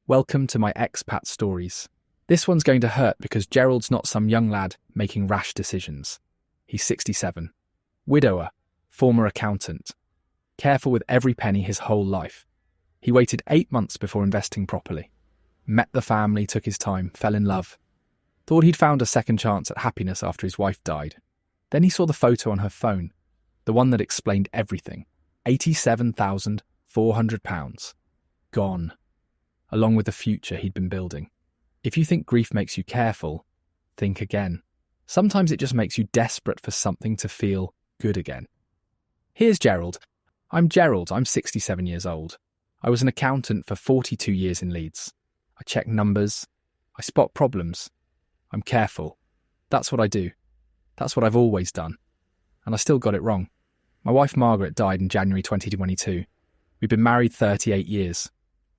Welcome to my expat stories. This one's going to hurt because Gerald's not some young lad making rash decisions. He's 67. Widower, former accountant. Careful with every penny his whole life. He waited 8 months before investing properly. Met the family, took his time, fell in love. Thought he'd found a second chance at happiness after his wife died. Then he saw the photo on her phone, the one that explained everything. £87,400. Gone. Along with the future he'd been building. If you think grief makes you careful, think again. Sometimes it just makes you desperate for something to feel good again. Here's Gerald. I'm 67 years old. I was an accountant for 42 years in Leeds. I check numbers. I spot problems. I'm careful. That's what I do. That's what I've always done. And I still got it wrong. My wife Margaret died in January 2022. We've been married 38 years.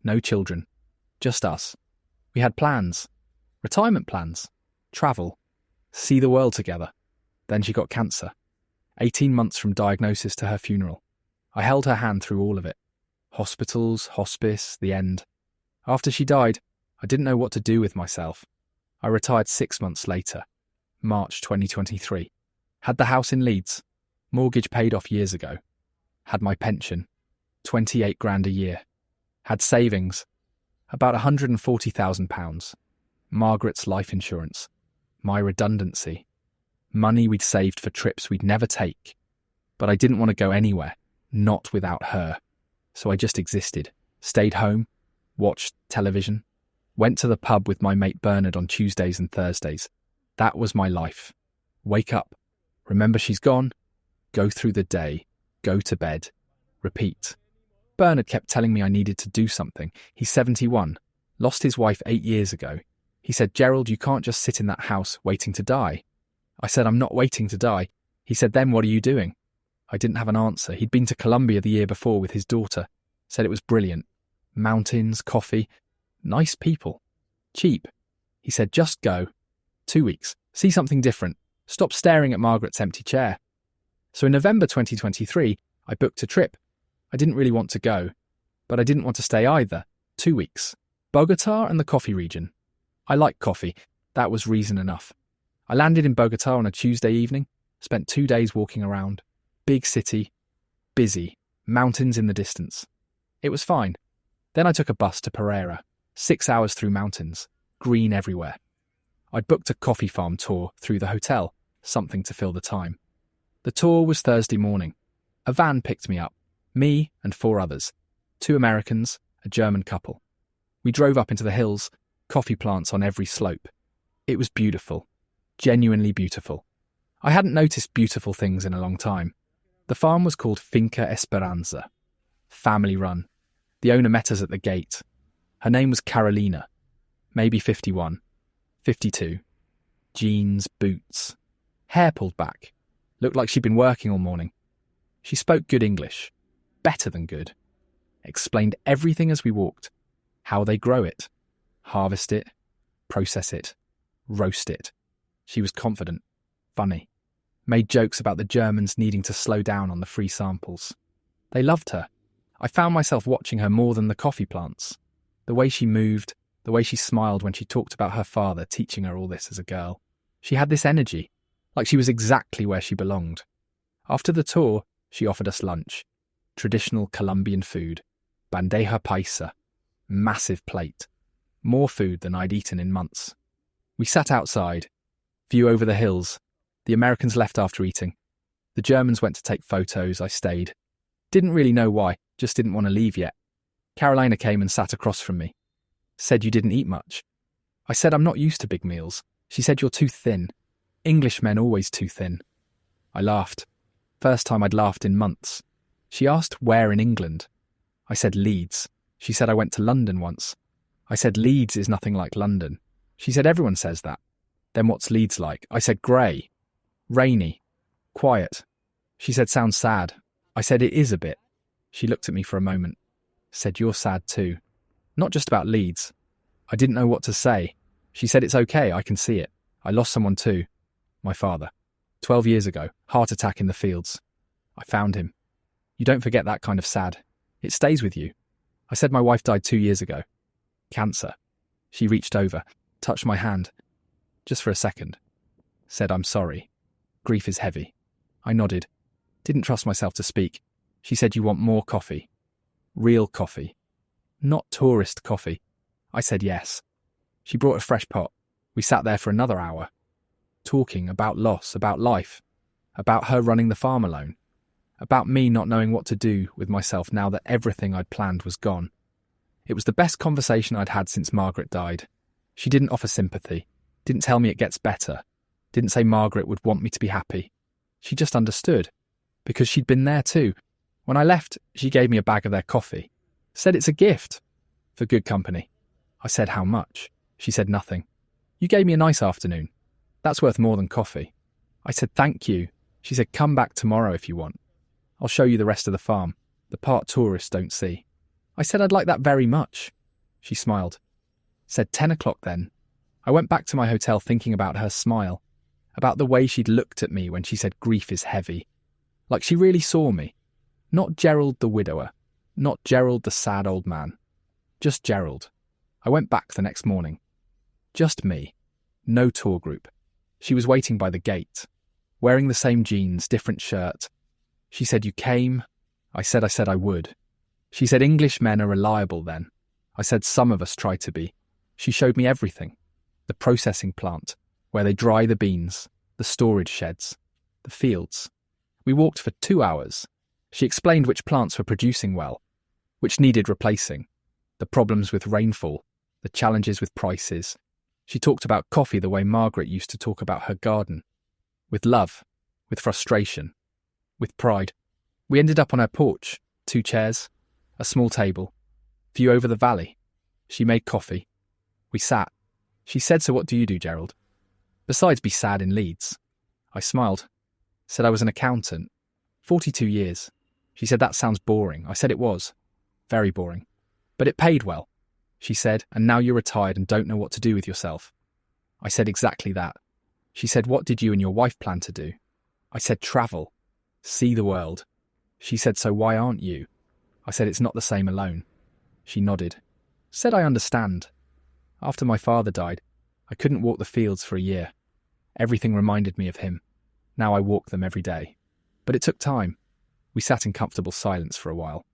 No children. Just us. We had plans. Retirement plans. Travel. See the world together. Then she got cancer. 18 months from diagnosis to her funeral. I held her hand through all of it. Hospitals, hospice, the end. After she died, I didn't know what to do with myself. I retired 6 months later. March 2023. Had the house in Leeds. Mortgage paid off years ago. Had my pension. 28 grand a year. Had savings. About £140,000. Margaret's life insurance. My redundancy. Money we'd saved for trips we'd never take. But I didn't want to go anywhere, not without her. So I just existed. Stayed home. Watched television. Went to the pub with my mate Bernard on Tuesdays and Thursdays. That was my life. Wake up. Remember she's gone. Go through the day. Go to bed. Repeat. Bernard kept telling me I needed to do something. He's 71. Lost his wife 8 years ago. He said, Gerald, you can't just sit in that house waiting to die. I said, I'm not waiting to die. He said, then what are you doing? I didn't have an answer. He'd been to Colombia the year before with his daughter. Said it was brilliant. Mountains, coffee, nice people. Cheap. He said, just go. 2 weeks. See something different. Stop staring at Margaret's empty chair. So in November 2023, I booked a trip. I didn't really want to go, but I didn't want to stay either. 2 weeks. Bogota and the coffee region. I like coffee. That was reason enough. I landed in Bogota on a Tuesday evening, spent 2 days walking around. Big city. Busy. Mountains in the distance. It was fine. Then I took a bus to Pereira. 6 hours through mountains. Green everywhere. I'd booked a coffee farm tour through the hotel, something to fill the time. The tour was Thursday morning. A van picked me up. Me and 4 others. 2 Americans, a German couple. We drove up into the hills, coffee plants on every slope. It was beautiful. Genuinely beautiful. I hadn't noticed beautiful things in a long time. The farm was called Finca Esperanza. Family run. The owner met us at the gate. Her name was Carolina. Maybe 51. 52. Jeans, boots. Hair pulled back. Looked like she'd been working all morning. She spoke good English. Better than good. Explained everything as we walked. How they grow it. Harvest it. Process it. Roast it. She was confident. Funny. Made jokes about the Germans needing to slow down on the free samples. They loved her. I found myself watching her more than the coffee plants. The way she moved, the way she smiled when she talked about her father teaching her all this as a girl. She had this energy, like she was exactly where she belonged. After the tour, she offered us lunch. Traditional Colombian food. Bandeja paisa. Massive plate. More food than I'd eaten in months. We sat outside. View over the hills. The Americans left after eating. The Germans went to take photos. I stayed. Didn't really know why, just didn't want to leave yet. Carolina came and sat across from me. Said you didn't eat much. I said I'm not used to big meals. She said you're too thin. Englishmen always too thin. I laughed. First time I'd laughed in months. She asked where in England. I said Leeds. She said I went to London once. I said Leeds is nothing like London. She said everyone says that. Then what's Leeds like? I said grey. Rainy. Quiet. She said sounds sad. I said it is a bit. She looked at me for a moment. Said you're sad too. Not just about Leeds. I didn't know what to say. She said it's okay, I can see it. I lost someone too. My father. 12 years ago. Heart attack in the fields. I found him. You don't forget that kind of sad. It stays with you. I said my wife died 2 years ago. Cancer. She reached over, touched my hand, just for a second. Said, I'm sorry. Grief is heavy. I nodded. Didn't trust myself to speak. She said, you want more coffee. Real coffee. Not tourist coffee. I said yes. She brought a fresh pot. We sat there for another hour, talking about loss, about life, about her running the farm alone, about me not knowing what to do with myself now that everything I'd planned was gone. It was the best conversation I'd had since Margaret died. She didn't offer sympathy, didn't tell me it gets better, didn't say Margaret would want me to be happy. She just understood, because she'd been there too. When I left, she gave me a bag of their coffee, said it's a gift, for good company. I said how much. She said nothing. You gave me a nice afternoon. That's worth more than coffee. I said thank you. She said come back tomorrow if you want. I'll show you the rest of the farm, the part tourists don't see. I said I'd like that very much. She smiled. Said 10 o'clock then. I went back to my hotel thinking about her smile, about the way she'd looked at me when she said grief is heavy. Like she really saw me. Not Gerald the widower, not Gerald the sad old man. Just Gerald. I went back the next morning. Just me. No tour group. She was waiting by the gate, wearing the same jeans, different shirt. She said, you came? I said I would. She said, English men are reliable then. I said, some of us try to be. She showed me everything. The processing plant, where they dry the beans, the storage sheds, the fields. We walked for 2 hours. She explained which plants were producing well, which needed replacing, the problems with rainfall, the challenges with prices. She talked about coffee the way Margaret used to talk about her garden, with love, with frustration, with pride. We ended up on her porch, 2 chairs, a small table, view over the valley. She made coffee. We sat. She said, so what do you do, Gerald? Besides be sad in Leeds. I smiled. Said I was an accountant. 42 years. She said, that sounds boring. I said it was. Very boring. But it paid well. She said, and now you're retired and don't know what to do with yourself. I said exactly that. She said, what did you and your wife plan to do? I said, travel. See the world. She said, so why aren't you? I said, it's not the same alone. She nodded. Said, I understand. After my father died, I couldn't walk the fields for a year. Everything reminded me of him. Now I walk them every day. But it took time. We sat in comfortable silence for a while.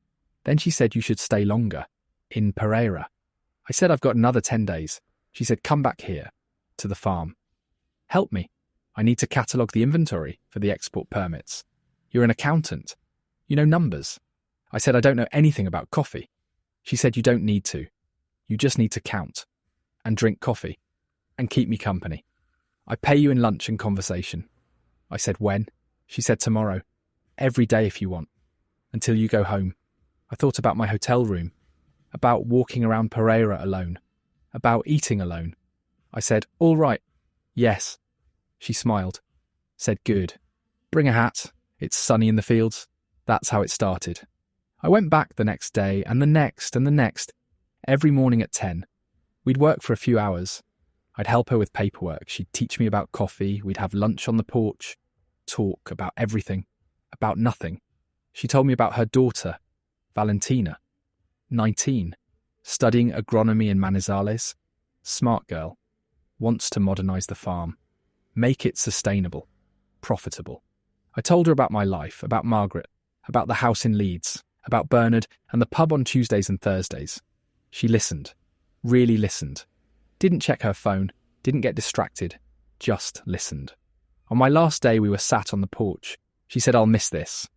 Then she said, you should stay longer. In Pereira. I said, I've got another 10 days. She said, come back here, to the farm. Help me. I need to catalogue the inventory for the export permits. You're an accountant. You know numbers. I said, I don't know anything about coffee. She said, you don't need to. You just need to count and drink coffee and keep me company. I pay you in lunch and conversation. I said, when? She said, tomorrow. Every day if you want. Until you go home. I thought about my hotel room, about walking around Pereira alone, about eating alone. I said, all right. Yes. She smiled. Said, good. Bring a hat. It's sunny in the fields. That's how it started. I went back the next day and the next and the next. Every morning at 10. We'd work for a few hours. I'd help her with paperwork. She'd teach me about coffee. We'd have lunch on the porch. Talk about everything. About nothing. She told me about her daughter, Valentina, 19, studying agronomy in Manizales. Smart girl. Wants to modernise the farm. Make it sustainable. Profitable. I told her about my life, about Margaret, about the house in Leeds, about Bernard and the pub on Tuesdays and Thursdays. She listened. Really listened. Didn't check her phone, didn't get distracted, just listened. On my last day we were sat on the porch. She said, I'll miss this.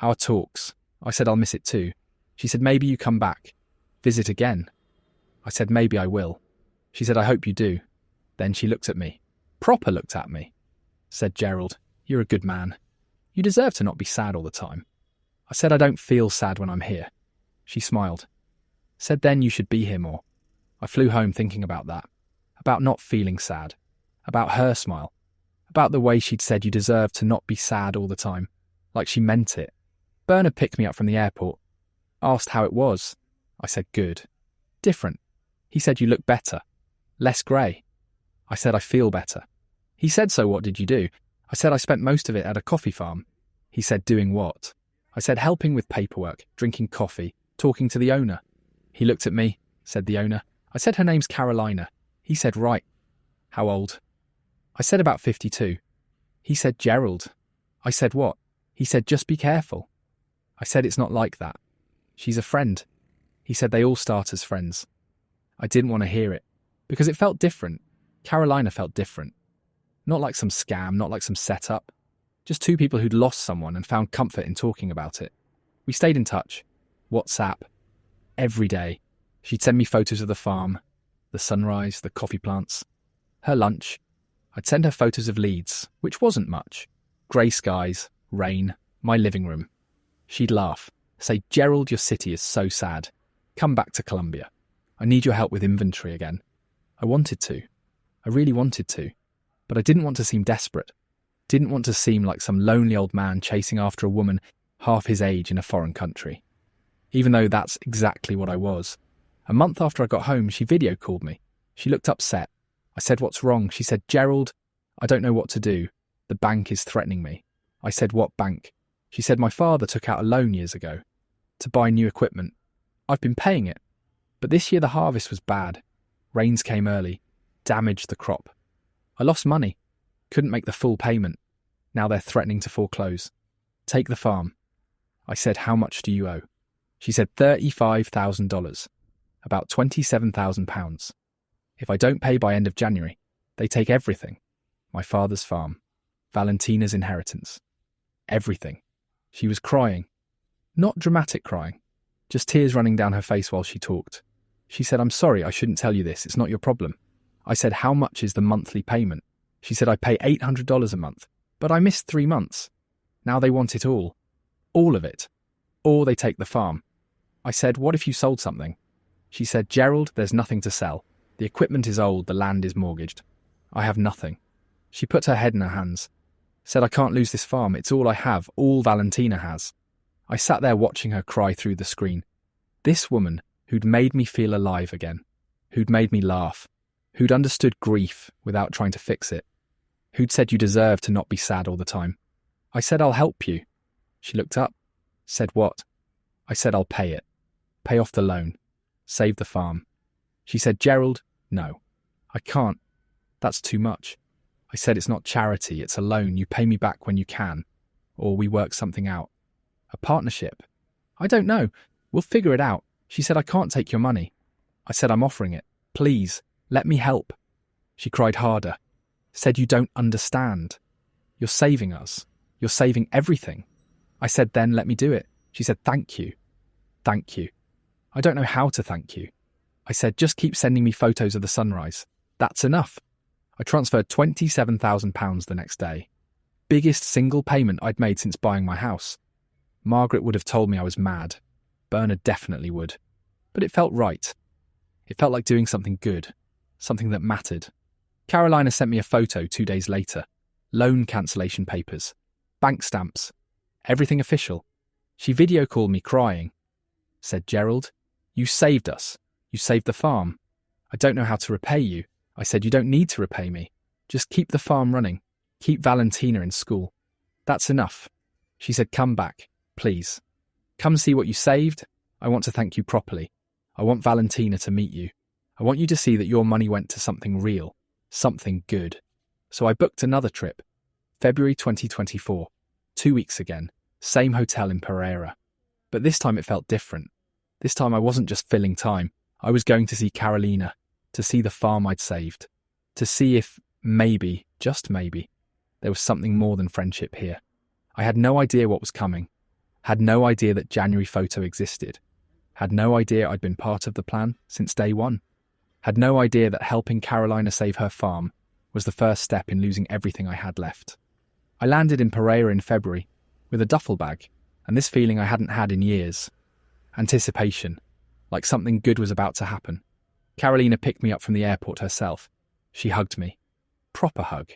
Our talks. I said, I'll miss it too. She said, maybe you come back. Visit again. I said, maybe I will. She said, I hope you do. Then she looked at me. Proper looked at me. Said, Gerald, you're a good man. You deserve to not be sad all the time. I said, I don't feel sad when I'm here. She smiled. Said, then you should be here more. I flew home thinking about that. About not feeling sad. About her smile. About the way she'd said you deserve to not be sad all the time. Like she meant it. Bernard picked me up from the airport. Asked how it was. I said, good. Different. He said, you look better. Less grey. I said, I feel better. He said, so what did you do? I said, I spent most of it at a coffee farm. He said, doing what? I said, helping with paperwork, drinking coffee, talking to the owner. He looked at me, said the owner. I I said her name's Carolina. He said, right. How old? I said about 52. He said, Gerald. I said, what? He said, just be careful. I said, it's not like that. She's a friend. He said they all start as friends. I didn't want to hear it, because it felt different. Carolina felt different. Not like some scam, not like some setup. Just two people who'd lost someone and found comfort in talking about it. We stayed in touch. WhatsApp. Every day. She'd send me photos of the farm, the sunrise, the coffee plants, her lunch. I'd send her photos of Leeds, which wasn't much. Grey skies, rain, my living room. She'd laugh, say, Gerald, your city is so sad. Come back to Colombia. I need your help with inventory again. I wanted to. I really wanted to. But I didn't want to seem desperate. Didn't want to seem like some lonely old man chasing after a woman half his age in a foreign country. Even though that's exactly what I was. A month after I got home, she video called me. She looked upset. I said, what's wrong? She said, Gerald, I don't know what to do. The bank is threatening me. I said, what bank? She said, my father took out a loan years ago to buy new equipment. I've been paying it. But this year the harvest was bad. Rains came early, damaged the crop. I lost money. Couldn't make the full payment. Now they're threatening to foreclose. Take the farm. I said, how much do you owe? She said, $35,000. About £27,000. If I don't pay by end of January, they take everything. My father's farm. Valentina's inheritance. Everything. She was crying. Not dramatic crying. Just tears running down her face while she talked. She said, I'm sorry, I shouldn't tell you this. It's not your problem. I said, how much is the monthly payment? She said, I pay $800 a month, but I missed 3 months. Now they want it all. All of it. Or they take the farm. I said, what if you sold something? She said, Gerald, there's nothing to sell. The equipment is old, the land is mortgaged. I have nothing. She put her head in her hands. Said, I can't lose this farm. It's all I have, all Valentina has. I sat there watching her cry through the screen. This woman who'd made me feel alive again, who'd made me laugh, who'd understood grief without trying to fix it, who'd said you deserve to not be sad all the time. I said, I'll help you. She looked up, said, what? I said, I'll pay it. Pay off the loan. Save the farm. She said, Gerald, no, I can't. That's too much. I said, it's not charity, it's a loan. You pay me back when you can. Or we work something out. A partnership. I don't know. We'll figure it out. She said, I can't take your money. I said, I'm offering it. Please, let me help. She cried harder. Said, you don't understand. You're saving us. You're saving everything. I said, then let me do it. She said, thank you. Thank you. I don't know how to thank you. I said, just keep sending me photos of the sunrise. That's enough. I transferred £27,000 the next day. Biggest single payment I'd made since buying my house. Margaret would have told me I was mad. Bernard definitely would. But it felt right. It felt like doing something good. Something that mattered. Carolina sent me a photo 2 days later. Loan cancellation papers. Bank stamps. Everything official. She video called me crying. Said, Gerald, you saved us. You saved the farm. I don't know how to repay you. I said, you don't need to repay me. Just keep the farm running. Keep Valentina in school. That's enough. She said, come back, please. Come see what you saved. I want to thank you properly. I want Valentina to meet you. I want you to see that your money went to something real, something good. So I booked another trip. February 2024. 2 weeks again. Same hotel in Pereira. But this time it felt different. This time I wasn't just filling time. I was going to see Carolina, to see the farm I'd saved, to see if maybe, just maybe, there was something more than friendship here. I had no idea what was coming. Had no idea that January photo existed. Had no idea I'd been part of the plan since day one. Had no idea that helping Carolina save her farm was the first step in losing everything I had left. I landed in Pereira in February with a duffel bag, and this feeling I hadn't had in years. Anticipation, like something good was about to happen. Carolina picked me up from the airport herself. She hugged me. Proper hug.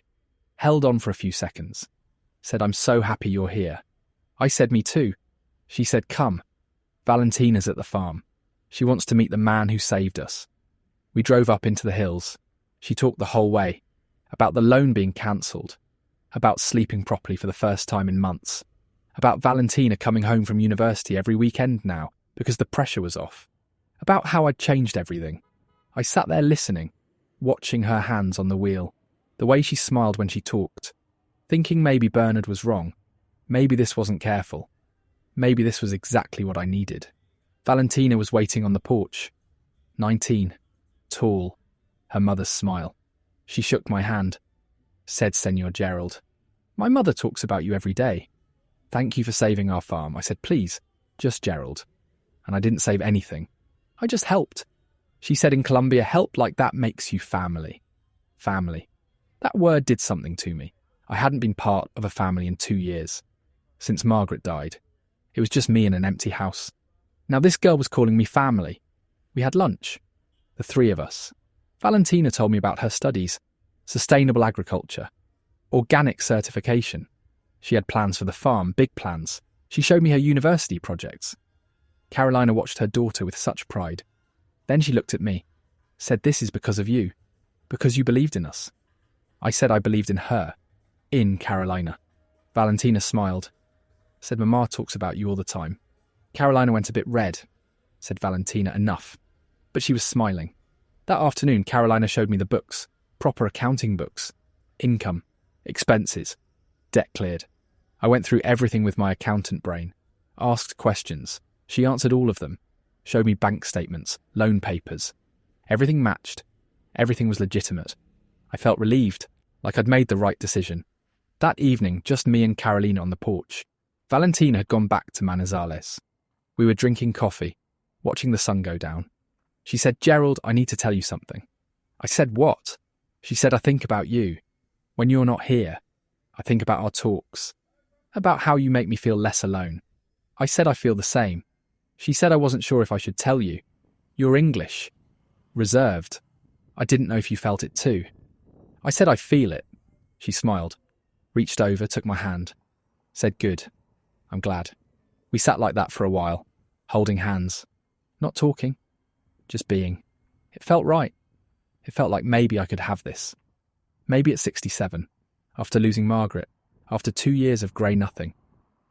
Held on for a few seconds. Said, I'm so happy you're here. I said, me too. She said, come. Valentina's at the farm. She wants to meet the man who saved us. We drove up into the hills. She talked the whole way. About the loan being cancelled. About sleeping properly for the first time in months. About Valentina coming home from university every weekend now because the pressure was off. About how I'd changed everything. I sat there listening, watching her hands on the wheel, the way she smiled when she talked, thinking maybe Bernard was wrong, maybe this wasn't careful, maybe this was exactly what I needed. Valentina was waiting on the porch. 19, tall, her mother's smile. She shook my hand, said, "Senor Gerald, my mother talks about you every day. Thank you for saving our farm." I said, "Please, just Gerald." And I didn't save anything. I just helped. She said, "In Colombia, help like that makes you family." Family. That word did something to me. I hadn't been part of a family in 2 years. Since Margaret died. It was just me in an empty house. Now this girl was calling me family. We had lunch. The three of us. Valentina told me about her studies. Sustainable agriculture. Organic certification. She had plans for the farm, big plans. She showed me her university projects. Carolina watched her daughter with such pride. Then she looked at me, said, "This is because of you, because you believed in us." I said I believed in her, in Carolina. Valentina smiled, said, "Mama talks about you all the time." Carolina went a bit red, said Valentina, "Enough." But she was smiling. That afternoon, Carolina showed me the books, proper accounting books, income, expenses, debt cleared. I went through everything with my accountant brain, asked questions. She answered all of them, showed me bank statements, loan papers. Everything matched. Everything was legitimate. I felt relieved, like I'd made the right decision. That evening, just me and Carolina on the porch. Valentina had gone back to Manizales. We were drinking coffee, watching the sun go down. She said, "Gerald, I need to tell you something." I said, "What?" She said, "I think about you. When you're not here, I think about our talks, about how you make me feel less alone." I said I feel the same. She said I wasn't sure if I should tell you. "You're English. Reserved. I didn't know if you felt it too." I said I feel it. She smiled, reached over, took my hand, said, "Good. I'm glad." We sat like that for a while, holding hands, not talking, just being. It felt right. It felt like maybe I could have this. Maybe at 67, after losing Margaret, after 2 years of grey nothing,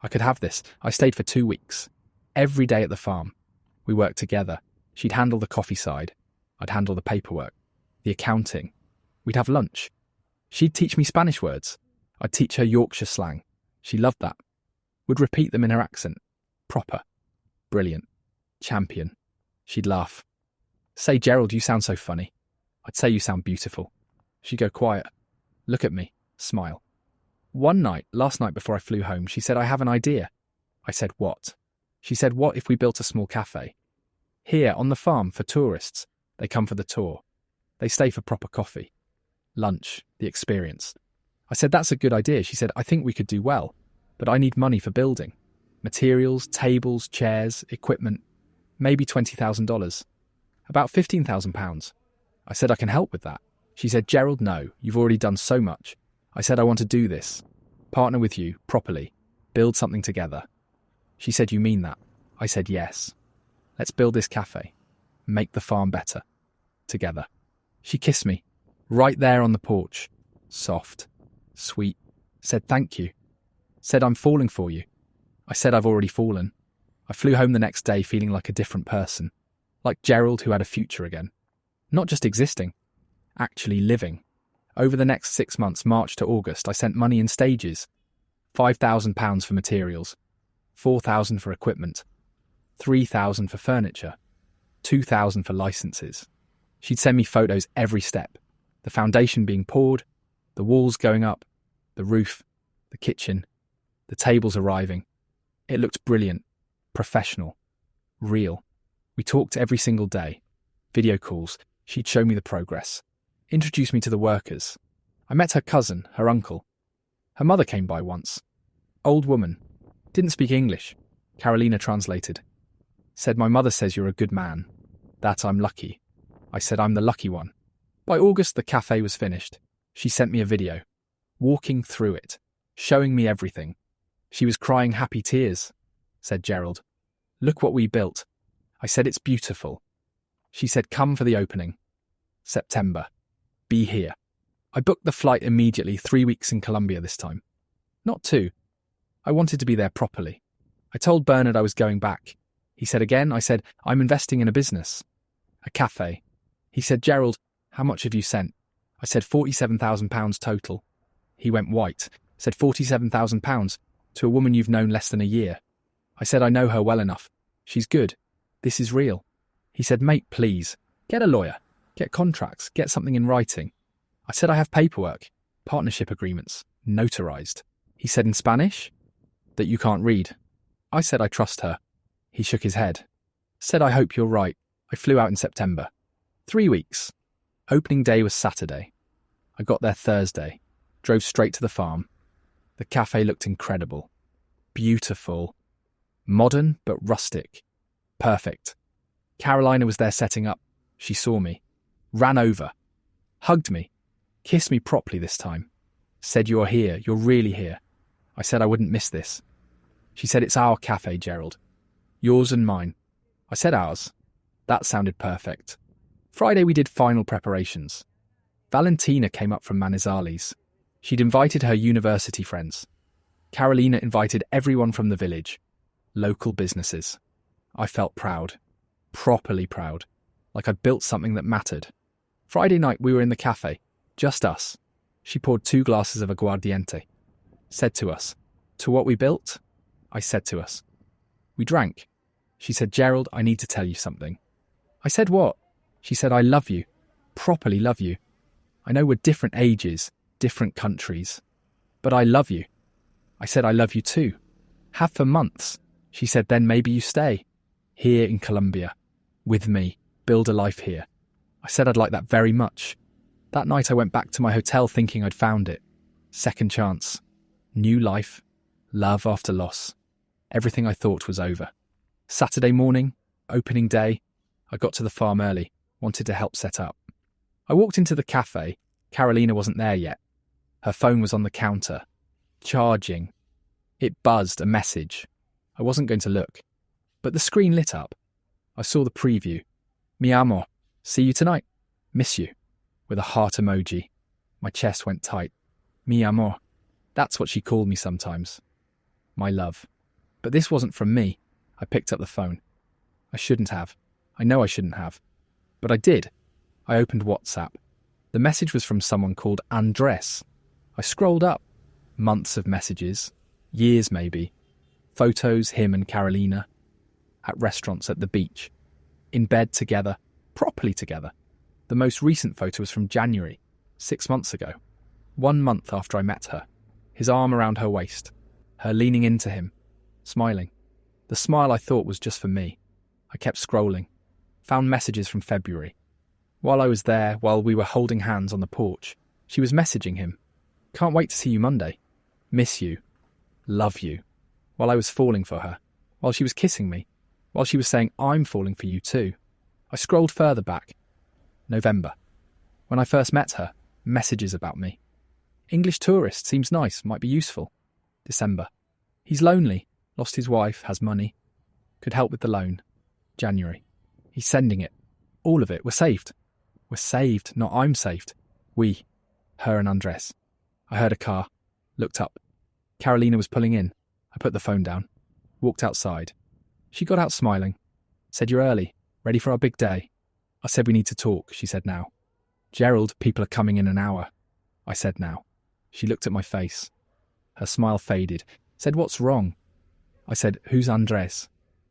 I could have this. I stayed for 2 weeks. Every day at the farm. We worked together. She'd handle the coffee side. I'd handle the paperwork, the accounting. We'd have lunch. She'd teach me Spanish words. I'd teach her Yorkshire slang. She loved that. Would repeat them in her accent. Proper. Brilliant. Champion. She'd laugh. Say, "Gerald, you sound so funny." I'd say, "You sound beautiful." She'd go quiet. Look at me. Smile. One night, last night before I flew home, she said, "I have an idea." I said, "What?" She said, "What if we built a small cafe? Here, on the farm, for tourists. They come for the tour. They stay for proper coffee. Lunch, the experience." I said, "That's a good idea." She said, "I think we could do well, but I need money for building. Materials, tables, chairs, equipment. Maybe $20,000. About £15,000. I said, "I can help with that." She said, "Gerald, no, you've already done so much." I said, "I want to do this. Partner with you, properly. Build something together." She said, "You mean that?" I said, "Yes. Let's build this cafe. Make the farm better. Together." She kissed me, right there on the porch. Soft. Sweet. Said, "Thank you." Said, "I'm falling for you." I said, "I've already fallen." I flew home the next day feeling like a different person. Like Gerald, who had a future again. Not just existing. Actually living. Over the next 6 months, March to August, I sent money in stages. £5,000 for materials. 4,000 for equipment. 3,000 for furniture. 2,000 for licenses. She'd send me photos every step. The foundation being poured, the walls going up, the roof, the kitchen, the tables arriving. It looked brilliant, professional, real. We talked every single day. Video calls. She'd show me the progress. Introduce me to the workers. I met her cousin, her uncle. Her mother came by once. Old woman. Didn't speak English. Carolina translated. Said, "My mother says you're a good man. That I'm lucky." I said, "I'm the lucky one." By August, the cafe was finished. She sent me a video. Walking through it. Showing me everything. She was crying happy tears. Said Gerald, "Look what we built." I said, "It's beautiful." She said, "Come for the opening. September. Be here." I booked the flight immediately, 3 weeks in Colombia this time. Not 2. I wanted to be there properly. I told Bernard I was going back. He said again. I said, "I'm investing in a business. A cafe. He said, Gerald, how much have you sent? I said £47,000 total. He went white, said £47,000 to a woman you've known less than a year. I said, I know her well enough. She's good. This is real. He said, mate, please, get a lawyer, get contracts, get something in writing. I said, I have paperwork, partnership agreements, notarized. He said, in Spanish? That you can't read. I said, I trust her. He shook his head. Said, I hope you're right. I flew out in September. 3 weeks. Opening day was Saturday. I got there Thursday. Drove straight to the farm. The café looked incredible. Beautiful. Modern, but rustic. Perfect. Carolina was there setting up. She saw me. Ran over. Hugged me. Kissed me properly this time. Said, you're here. You're really here. I said I wouldn't miss this. She said, it's our café, Gerald. Yours and mine. I said ours. That sounded perfect. Friday we did final preparations. Valentina came up from Manizales. She'd invited her university friends. Carolina invited everyone from the village. Local businesses. I felt proud. Properly proud. Like I'd built something that mattered. Friday night we were in the cafe. Just us. She poured 2 glasses of aguardiente. Said to us, to what we built? I said to us. We drank. She said, Gerald, I need to tell you something. I said, what? She said, I love you. Properly love you. I know we're different ages, different countries. But I love you. I said, I love you too. Have for months. She said, then maybe you stay. Here in Colombia. With me. Build a life here. I said I'd like that very much. That night I went back to my hotel thinking I'd found it. Second chance. New life. Love after loss. Everything I thought was over. Saturday morning, opening day, I got to the farm early, wanted to help set up. I walked into the cafe. Carolina wasn't there yet. Her phone was on the counter. Charging. It buzzed, a message. I wasn't going to look. But the screen lit up. I saw the preview. Mi amor, see you tonight. Miss you. With a heart emoji. My chest went tight. Mi amor. That's what she called me sometimes. My love. But this wasn't from me. I picked up the phone. I shouldn't have. I know I shouldn't have. But I did. I opened WhatsApp. The message was from someone called Andrés. I scrolled up. Months of messages. Years maybe. Photos, him and Carolina. At restaurants, at the beach. In bed together. Properly together. The most recent photo was from January. 6 months ago. 1 month after I met her. His arm around her waist. Her leaning into him. Smiling. The smile I thought was just for me. I kept scrolling. Found messages from February. While I was there, while we were holding hands on the porch, she was messaging him. Can't wait to see you Monday. Miss you. Love you. While I was falling for her. While she was kissing me. While she was saying, I'm falling for you too. I scrolled further back. November. When I first met her, messages about me. English tourist, seems nice, might be useful. December. He's lonely, lost his wife, has money. Could help with the loan. January. He's sending it. All of it. We're saved. We're saved, not I'm saved. We. Her and Andrés. I heard a car. Looked up. Carolina was pulling in. I put the phone down. Walked outside. She got out smiling. Said, you're early. Ready for our big day. I said, we need to talk. She said, now. Gerald, people are coming in an hour. I said, now. She looked at my face. Her smile faded. Said, what's wrong? I said, who's Andrés?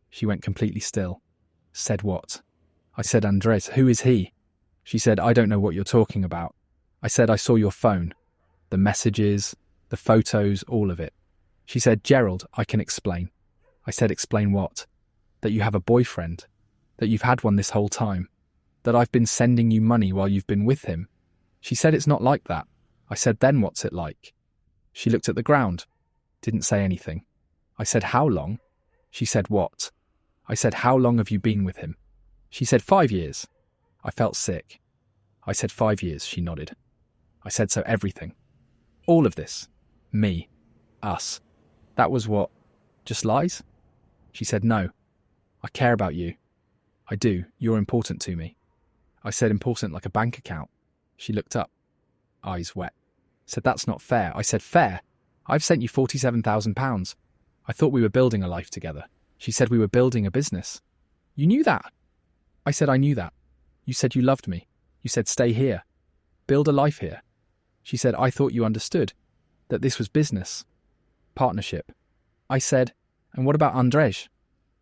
She went completely still. Said what? I said, Andrés, who is he? She said, I don't know what you're talking about. I said, I saw your phone. The messages, the photos, all of it. She said, Gerald, I can explain. I said, explain what? That you have a boyfriend. That you've had one this whole time. That I've been sending you money while you've been with him. She said, it's not like that. I said, then what's it like? She looked at the ground. Didn't say anything. I said, how long? She said, what? I said, how long have you been with him? She said, 5 years. I felt sick. I said, 5 years, she nodded. I said, so everything. All of this. Me. Us. That was what? Just lies? She said, no. I care about you. I do. You're important to me. I said, important like a bank account. She looked up. Eyes wet. Said, that's not fair. I said, fair? I've sent you £47,000. I thought we were building a life together. She said we were building a business. You knew that? I said, I knew that. You said you loved me. You said stay here. Build a life here. She said, I thought you understood. That this was business. Partnership. I said, and what about Andrés?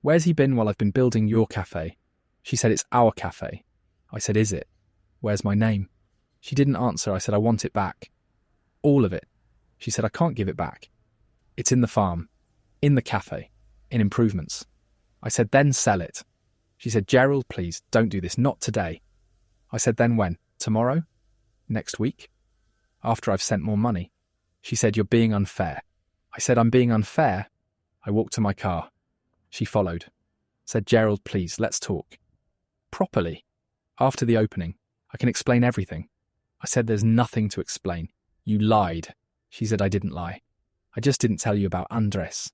Where's he been while I've been building your café? She said, it's our café. I said, is it? Where's my name? She didn't answer. I said, I want it back. All of it. She said, I can't give it back. It's in the farm, in the café, in improvements. I said, then sell it. She said, Gerald, please, don't do this, not today. I said, then when? Tomorrow? Next week? After I've sent more money. She said, you're being unfair. I said, I'm being unfair. I walked to my car. She followed. Said, Gerald, please, let's talk. Properly. After the opening, I can explain everything. I said, there's nothing to explain. You lied. She said, I didn't lie. I just didn't tell you about Andrés.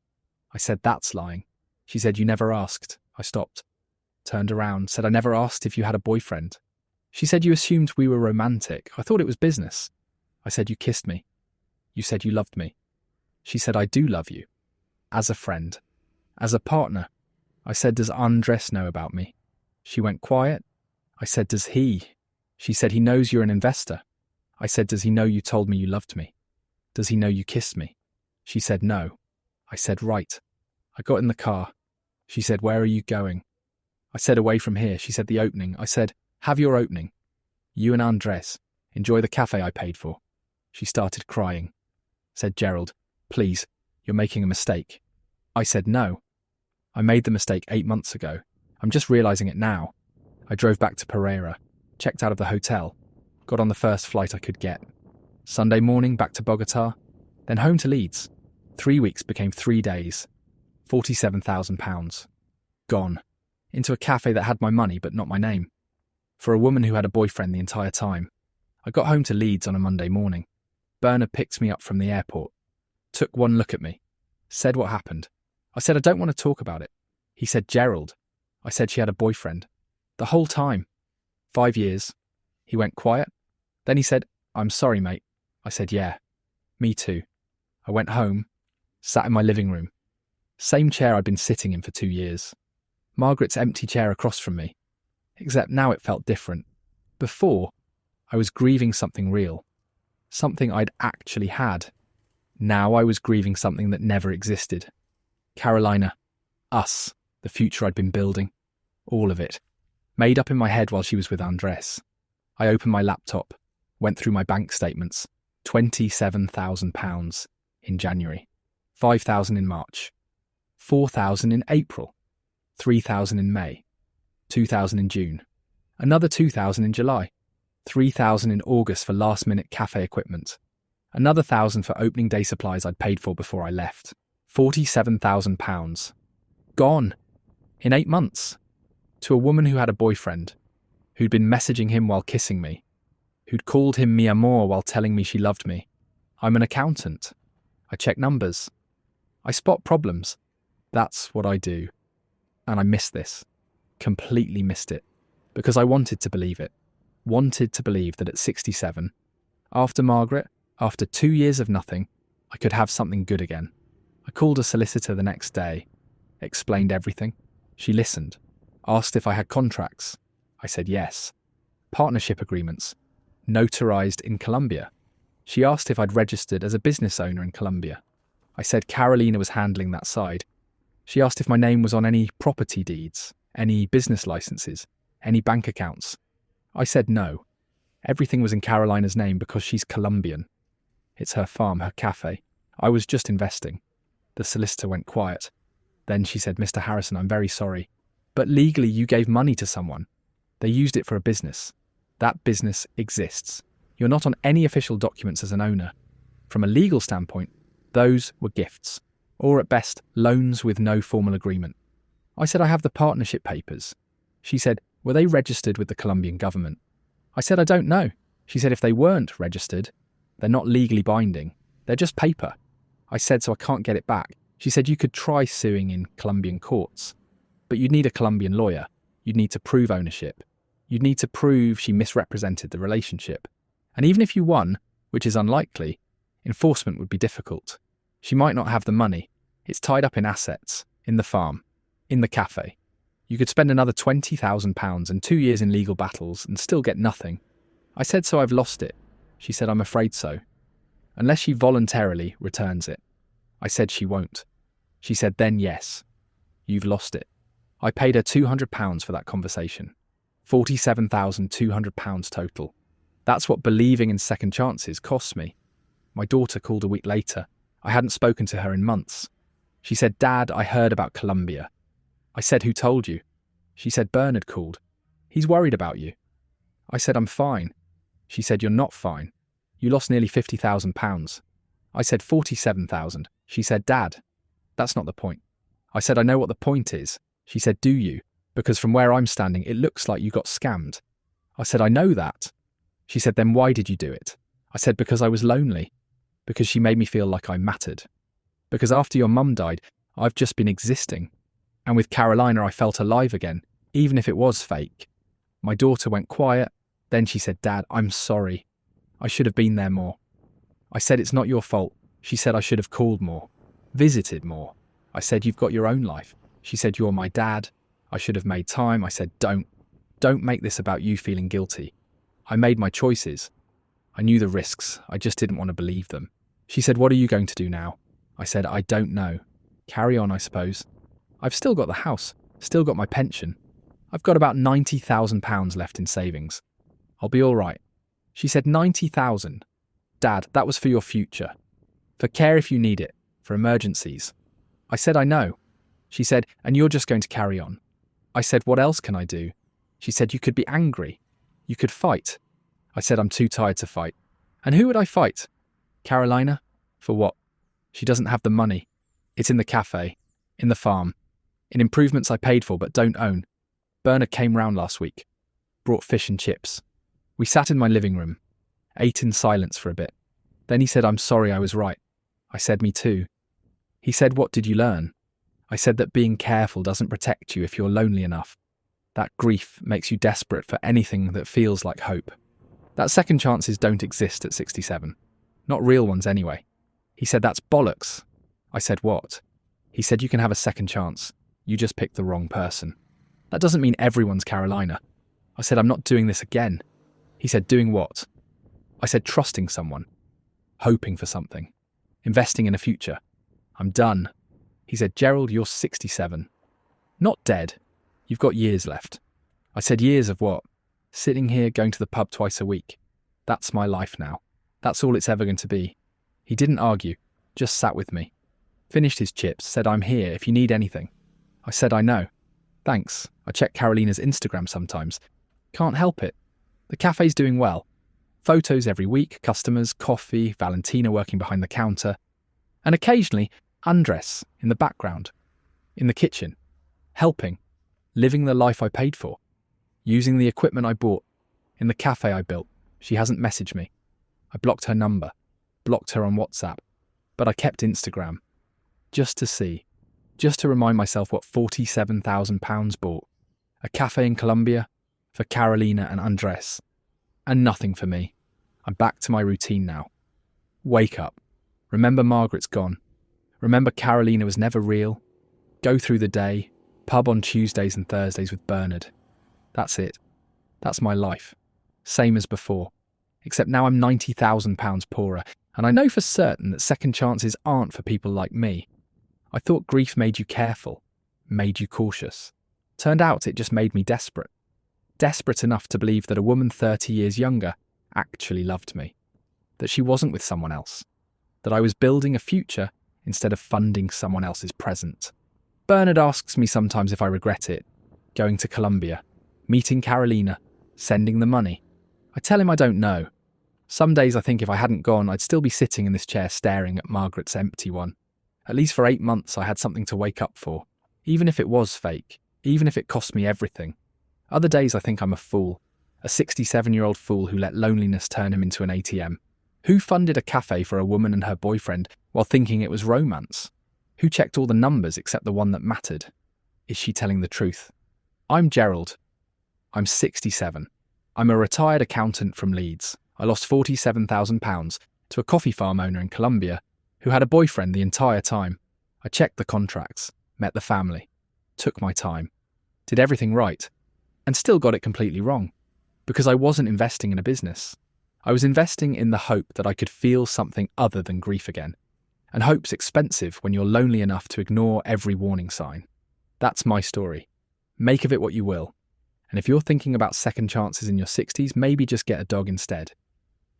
I said, that's lying. She said, you never asked. I stopped. Turned around, said, I never asked if you had a boyfriend. She said, you assumed we were romantic. I thought it was business. I said, you kissed me. You said you loved me. She said, I do love you. As a friend. As a partner. I said, does Andrés know about me? She went quiet. I said, does he? She said, he knows you're an investor. I said, does he know you told me you loved me? Does he know you kissed me? She said, no. I said, right. I got in the car. She said, where are you going? I said, away from here. She said, the opening. I said, have your opening. You and Andrés. Enjoy the cafe I paid for. She started crying. Said, Gerald, please, you're making a mistake. I said, no. I made the mistake 8 months ago. I'm just realizing it now. I drove back to Pereira, checked out of the hotel, got on the first flight I could get. Sunday morning back to Bogota, then home to Leeds. 3 weeks became 3 days. £47,000. Gone. Into a cafe that had my money but not my name. For a woman who had a boyfriend the entire time. I got home to Leeds on a Monday morning. Bernard picked me up from the airport. Took one look at me. Said what happened. I said, I don't want to talk about it. He said, Gerald. I said she had a boyfriend. The whole time. 5 years. He went quiet. Then he said, I'm sorry, mate. I said, yeah. Me too. I went home. Sat in my living room. Same chair I'd been sitting in for 2 years. Margaret's empty chair across from me. Except now it felt different. Before, I was grieving something real. Something I'd actually had. Now I was grieving something that never existed. Carolina. Us. The future I'd been building. All of it. Made up in my head while she was with Andrés. I opened my laptop. Went through my bank statements. £27,000 in January. £5,000 in March. £4,000 in April. £3,000 in May. £2,000 in June. Another £2,000 in July. £3,000 in August for last-minute cafe equipment. Another £1,000 for opening day supplies I'd paid for before I left. £47,000. Gone. In 8 months. To a woman who had a boyfriend. Who'd been messaging him while kissing me. Who'd called him mi amor while telling me she loved me. I'm an accountant. I check numbers. I spot problems. That's what I do. And I missed this. Completely missed it. Because I wanted to believe it. Wanted to believe that at 67, after Margaret, after 2 years of nothing, I could have something good again. I called a solicitor the next day. Explained everything. She listened. Asked if I had contracts. I said yes. Partnership agreements. Notarized in Colombia. She asked if I'd registered as a business owner in Colombia. I said Carolina was handling that side. She asked if my name was on any property deeds, any business licenses, any bank accounts. I said no. Everything was in Carolina's name because she's Colombian. It's her farm, her cafe. I was just investing. The solicitor went quiet. Then she said, Mr. Harrison, I'm very sorry, but legally you gave money to someone. They used it for a business. That business exists. You're not on any official documents as an owner. From a legal standpoint, those were gifts, or at best, loans with no formal agreement. I said I have the partnership papers. She said, were they registered with the Colombian government? I said, I don't know. She said, if they weren't registered, they're not legally binding. They're just paper. I said, so I can't get it back. She said, you could try suing in Colombian courts, but you'd need a Colombian lawyer. You'd need to prove ownership. You'd need to prove she misrepresented the relationship. And even if you won, which is unlikely, enforcement would be difficult. She might not have the money. It's tied up in assets, in the farm, in the cafe. You could spend another £20,000 and 2 years in legal battles and still get nothing. I said, so I've lost it. She said, I'm afraid so. Unless she voluntarily returns it. I said she won't. She said, then yes, you've lost it. I paid her £200 for that conversation. £47,200 total. That's what believing in second chances cost me. My daughter called a week later. I hadn't spoken to her in months. She said, Dad, I heard about Colombia. I said, who told you? She said, Bernard called. He's worried about you. I said, I'm fine. She said, you're not fine. You lost nearly £50,000. I said, 47,000. She said, Dad, that's not the point. I said, I know what the point is. She said, do you? Because from where I'm standing, it looks like you got scammed. I said, I know that. She said, then why did you do it? I said, because I was lonely. Because she made me feel like I mattered. Because after your mum died, I've just been existing. And with Carolina, I felt alive again, even if it was fake. My daughter went quiet. Then she said, Dad, I'm sorry. I should have been there more. I said, it's not your fault. She said, I should have called more, visited more. I said, you've got your own life. She said, you're my dad. I should have made time. I said, don't make this about you feeling guilty. I made my choices. I knew the risks. I just didn't want to believe them. She said, what are you going to do now? I said, I don't know. Carry on, I suppose. I've still got the house, still got my pension. I've got about £90,000 left in savings. I'll be all right. She said, 90,000. Dad, that was for your future. For care if you need it, for emergencies. I said, I know. She said, and you're just going to carry on. I said, what else can I do? She said, you could be angry. You could fight. I said, I'm too tired to fight. And who would I fight? Carolina? For what? She doesn't have the money. It's in the café, in the farm, in improvements I paid for but don't own. Bernard came round last week, brought fish and chips. We sat in my living room, ate in silence for a bit. Then he said, I'm sorry, I was right. I said, me too. He said, what did you learn? I said that being careful doesn't protect you if you're lonely enough. That grief makes you desperate for anything that feels like hope. That second chances don't exist at 67. Not real ones anyway. He said, that's bollocks. I said, what? He said, you can have a second chance. You just picked the wrong person. That doesn't mean everyone's Carolina. I said, I'm not doing this again. He said, doing what? I said, trusting someone. Hoping for something. Investing in a future. I'm done. He said, Gerald, you're 67. Not dead. You've got years left. I said, years of what? Sitting here, going to the pub twice a week. That's my life now. That's all it's ever going to be. He didn't argue, just sat with me. Finished his chips, said, I'm here if you need anything. I said, I know. Thanks. I check Carolina's Instagram sometimes. Can't help it. The cafe's doing well. Photos every week, customers, coffee, Valentina working behind the counter. And occasionally, Andrés in the background. In the kitchen. Helping. Living the life I paid for. Using the equipment I bought. In the cafe I built. She hasn't messaged me. I blocked her number. Blocked her on WhatsApp. But I kept Instagram. Just to see. Just to remind myself what £47,000 bought. A cafe in Colombia. For Carolina and Andrés. And nothing for me. I'm back to my routine now. Wake up. Remember Margaret's gone. Remember Carolina was never real. Go through the day. Pub on Tuesdays and Thursdays with Bernard. That's it. That's my life. Same as before. Except now I'm £90,000 poorer, and I know for certain that second chances aren't for people like me. I thought grief made you careful, made you cautious. Turned out it just made me desperate. Desperate enough to believe that a woman 30 years younger actually loved me. That she wasn't with someone else. That I was building a future instead of funding someone else's present. Bernard asks me sometimes if I regret it. Going to Colombia, meeting Carolina, sending the money. I tell him I don't know. Some days I think if I hadn't gone, I'd still be sitting in this chair staring at Margaret's empty one. At least for 8 months I had something to wake up for. Even if it was fake. Even if it cost me everything. Other days I think I'm a fool. A 67-year-old fool who let loneliness turn him into an ATM. Who funded a cafe for a woman and her boyfriend while thinking it was romance? Who checked all the numbers except the one that mattered? Is she telling the truth? I'm Gerald. I'm 67. I'm a retired accountant from Leeds. I lost £47,000 to a coffee farm owner in Colombia who had a boyfriend the entire time. I checked the contracts, met the family, took my time, did everything right, and still got it completely wrong. Because I wasn't investing in a business. I was investing in the hope that I could feel something other than grief again. And hope's expensive when you're lonely enough to ignore every warning sign. That's my story. Make of it what you will. And if you're thinking about second chances in your 60s, maybe just get a dog instead.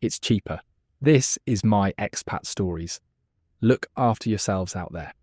It's cheaper. This is my expat stories. Look after yourselves out there.